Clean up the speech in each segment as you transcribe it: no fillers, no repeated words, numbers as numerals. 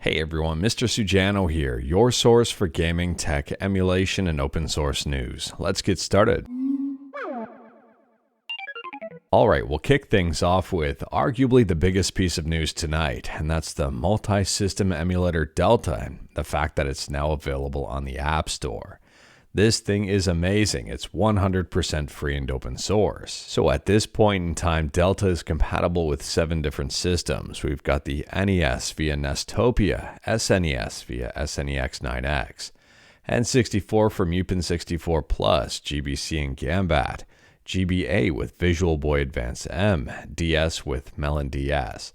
Hey everyone, Mr. Sujano here, your source for gaming, tech, emulation, and open source news. Let's get started. Alright, we'll kick things off with arguably the biggest piece of news tonight, and that's the multi-system emulator Delta, and the fact that it's now available on the App Store. This thing is amazing. It's 100% free and open source. So at this point in time, Delta is compatible with 7 different systems. We've got the NES via Nestopia, SNES via SNEX 9X, N64 from Upin 64 Plus, GBC and Gambat, GBA with Visual Boy Advance M, DS with Melon DS,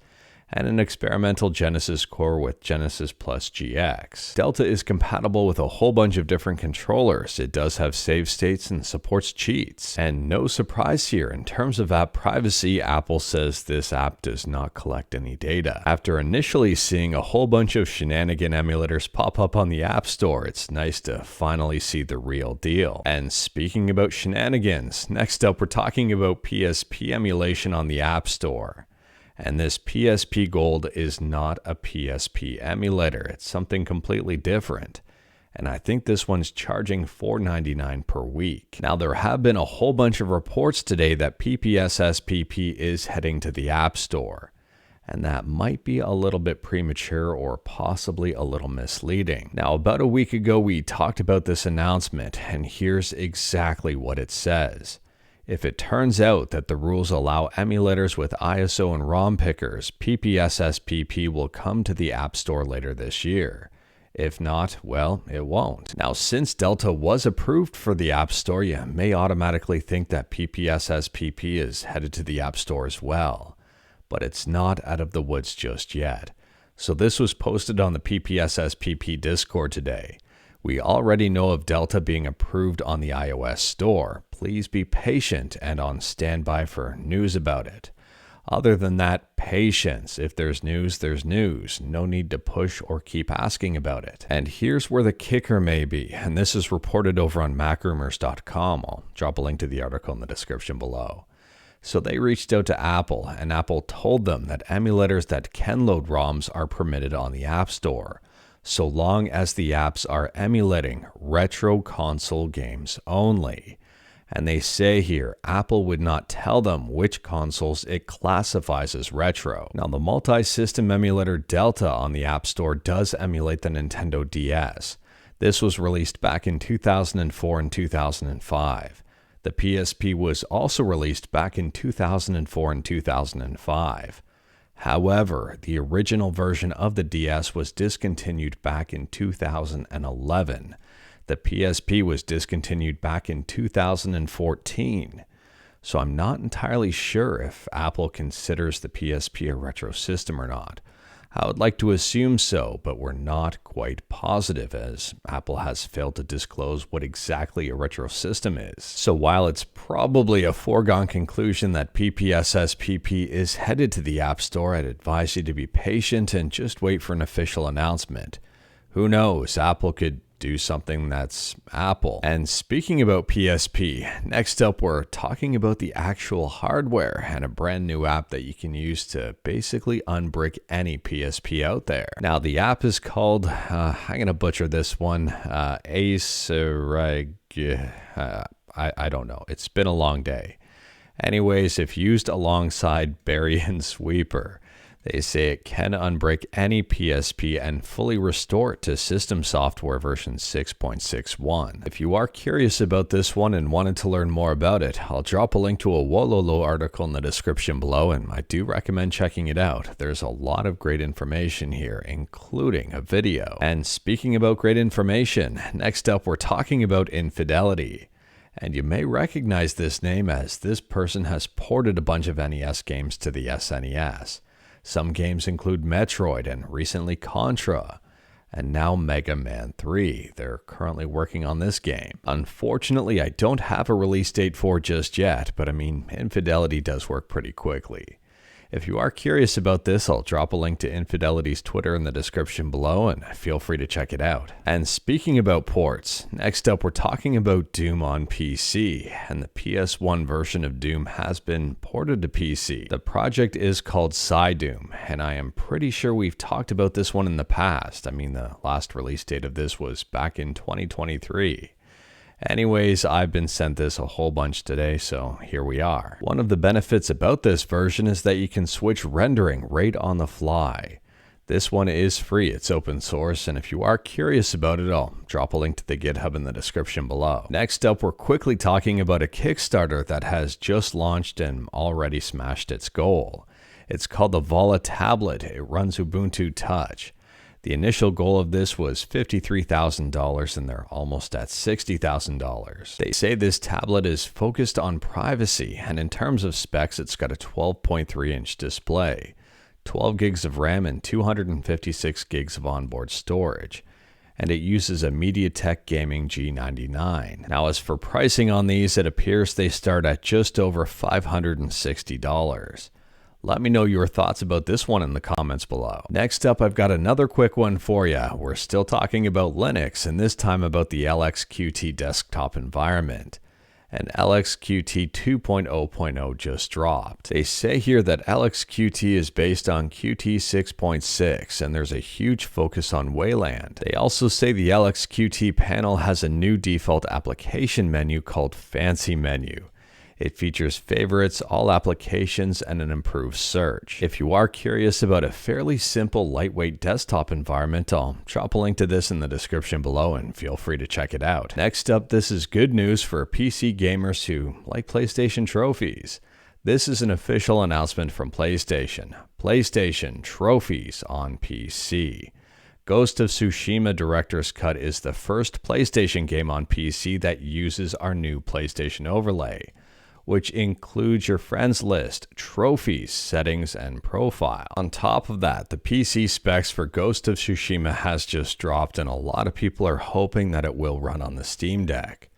and an experimental Genesis core with Genesis Plus GX. Delta is compatible with a whole bunch of different controllers. It does have save states and supports cheats. And no surprise here, in terms of app privacy, Apple says this app does not collect any data. After initially seeing a whole bunch of shenanigan emulators pop up on the App Store, it's nice to finally see the real deal. And speaking about shenanigans, next up we're talking about PSP emulation on the App Store. And this PSP Gold is not a PSP emulator. It's something completely different. And I think this one's charging $4.99 per week. Now, there have been a whole bunch of reports today that PPSSPP is heading to the App Store. And that might be a little bit premature or possibly a little misleading. Now, about a week ago, we talked about this announcement, and here's exactly what it says. If it turns out that the rules allow emulators with ISO and ROM pickers, PPSSPP will come to the App Store later this year. If not, well, it won't. Now, since Delta was approved for the App Store, you may automatically think that PPSSPP is headed to the App Store as well. But it's not out of the woods just yet. So this was posted on the PPSSPP Discord today. We already know of Delta being approved on the iOS store. Please be patient and on standby for news about it. Other than that, patience. If there's news, there's news. No need to push or keep asking about it. And here's where the kicker may be, and this is reported over on macrumors.com. I'll drop a link to the article in the description below. So they reached out to Apple, and Apple told them that emulators that can load ROMs are permitted on the App Store, so long as the apps are emulating retro console games only. And they say here, Apple would not tell them which consoles it classifies as retro. Now, the multi-system emulator Delta on the App Store does emulate the Nintendo DS. This was released back in 2004 and 2005. The PSP was also released back in 2004 and 2005. However, the original version of the DS was discontinued back in 2011. The PSP was discontinued back in 2014. So I'm not entirely sure if Apple considers the PSP a retro system or not. I would like to assume so, but we're not quite positive, as Apple has failed to disclose what exactly a retro system is. So while it's probably a foregone conclusion that PPSSPP is headed to the App Store, I'd advise you to be patient and just wait for an official announcement. Who knows, Apple could do something that's Apple. And speaking about PSP, next up we're talking about the actual hardware and a brand new app that you can use to basically unbrick any PSP out there. Now, the app is called, I'm going to butcher this one, I don't know. It's been a long day. Anyways, if used alongside Bury and Sweeper, they say it can unbrick any PSP and fully restore it to system software version 6.61. If you are curious about this one and wanted to learn more about it, I'll drop a link to a Wololo article in the description below, and I do recommend checking it out. There's a lot of great information here, including a video. And speaking about great information, next up we're talking about Infidelity. And you may recognize this name, as this person has ported a bunch of NES games to the SNES. Some games include Metroid and recently Contra, and now Mega Man 3. They're currently working on this game. Unfortunately, I don't have a release date for it just yet, but I mean, Infidelity does work pretty quickly. If you are curious about this, I'll drop a link to Infidelity's Twitter in the description below, and feel free to check it out. And speaking about ports, next up we're talking about Doom on PC, and the PS1 version of Doom has been ported to PC. The project is called PsyDoom, and I am pretty sure we've talked about this one in the past. I mean, the last release date of this was back in 2023. Anyways, I've been sent this a whole bunch today, so here we are. One of the benefits about this version is that you can switch rendering right on the fly. This one is free, it's open source, and if you are curious about it, I'll drop a link to the GitHub in the description below. Next up, we're quickly talking about a Kickstarter that has just launched and already smashed its goal. It's called the Vala Tablet. It runs Ubuntu Touch. The initial goal of this was $53,000, and they're almost at $60,000. They say this tablet is focused on privacy, and in terms of specs, it's got a 12.3-inch display, 12 gigs of RAM, and 256 gigs of onboard storage. And it uses a MediaTek Gaming G99. Now, as for pricing on these, it appears they start at just over $560. Let me know your thoughts about this one in the comments below. Next up, I've got another quick one for you. We're still talking about Linux, and this time about the LXQt desktop environment. And LXQt 2.0.0 just dropped. They say here that LXQt is based on Qt 6.6, and there's a huge focus on Wayland. They also say the LXQt panel has a new default application menu called Fancy Menu. It features favorites, all applications, and an improved search. If you are curious about a fairly simple, lightweight desktop environment, I'll drop a link to this in the description below and feel free to check it out. Next up, this is good news for PC gamers who like PlayStation trophies. This is an official announcement from PlayStation. PlayStation trophies on PC. Ghost of Tsushima Director's Cut is the first PlayStation game on PC that uses our new PlayStation overlay, which includes your friends list, trophies, settings, and profile. On top of that, the PC specs for Ghost of Tsushima has just dropped, and a lot of people are hoping that it will run on the Steam Deck.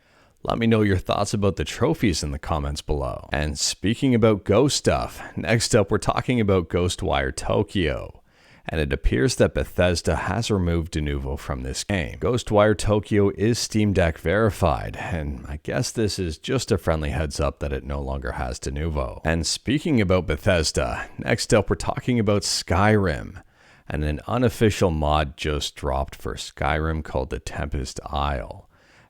Let me know your thoughts about the trophies in the comments below. And speaking about Ghost stuff, next up we're talking about Ghostwire Tokyo. And it appears that Bethesda has removed Denuvo from this game. Ghostwire Tokyo is Steam Deck verified, and I guess this is just a friendly heads up that it no longer has Denuvo. And speaking about Bethesda, next up we're talking about Skyrim, and an unofficial mod just dropped for Skyrim called the Tempest Isle.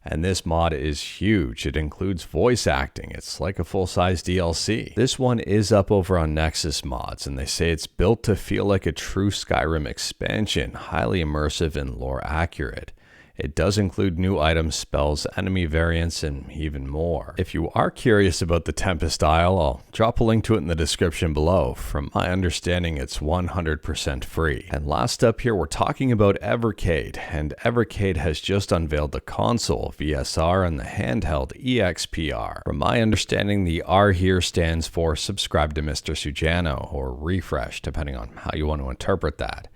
And this mod is huge. It includes voice acting. It's like a full-size DLC. This one is up over on Nexus Mods, and they say it's built to feel like a true Skyrim expansion, highly immersive and lore accurate. It does include new items, spells, enemy variants, and even more. If you are curious about the Tempest Isle, I'll drop a link to it in the description below. From my understanding, it's 100% free. And last up here, we're talking about Evercade, and Evercade has just unveiled the console, VSR, and the handheld, EXPR. From my understanding, the R here stands for Subscribe to Mr. Sujano, or Refresh, depending on how you want to interpret that.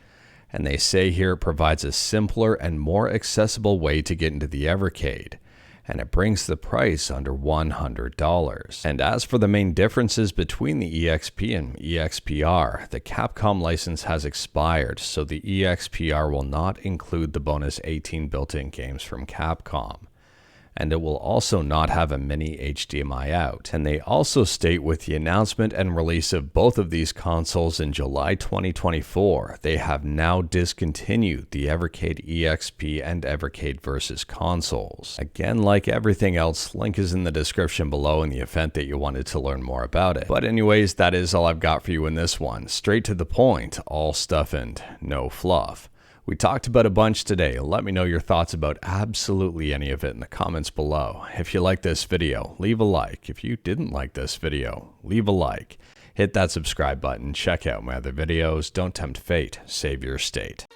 And they say here it provides a simpler and more accessible way to get into the Evercade, and it brings the price under $100. And as for the main differences between the EXP and EXPR, the Capcom license has expired, so the EXPR will not include the bonus 18 built-in games from Capcom. And it will also not have a mini HDMI out. And they also state with the announcement and release of both of these consoles in July 2024, they have now discontinued the Evercade EXP and Evercade Versus consoles. Again, like everything else, link is in the description below in the event that you wanted to learn more about it. But anyways, that is all I've got for you in this one. Straight to the point, all stuff and no fluff. We talked about a bunch today. Let me know your thoughts about absolutely any of it in the comments below. If you like this video, leave a like. If you didn't like this video, leave a like. Hit that subscribe button. Check out my other videos. Don't tempt fate. Save your state.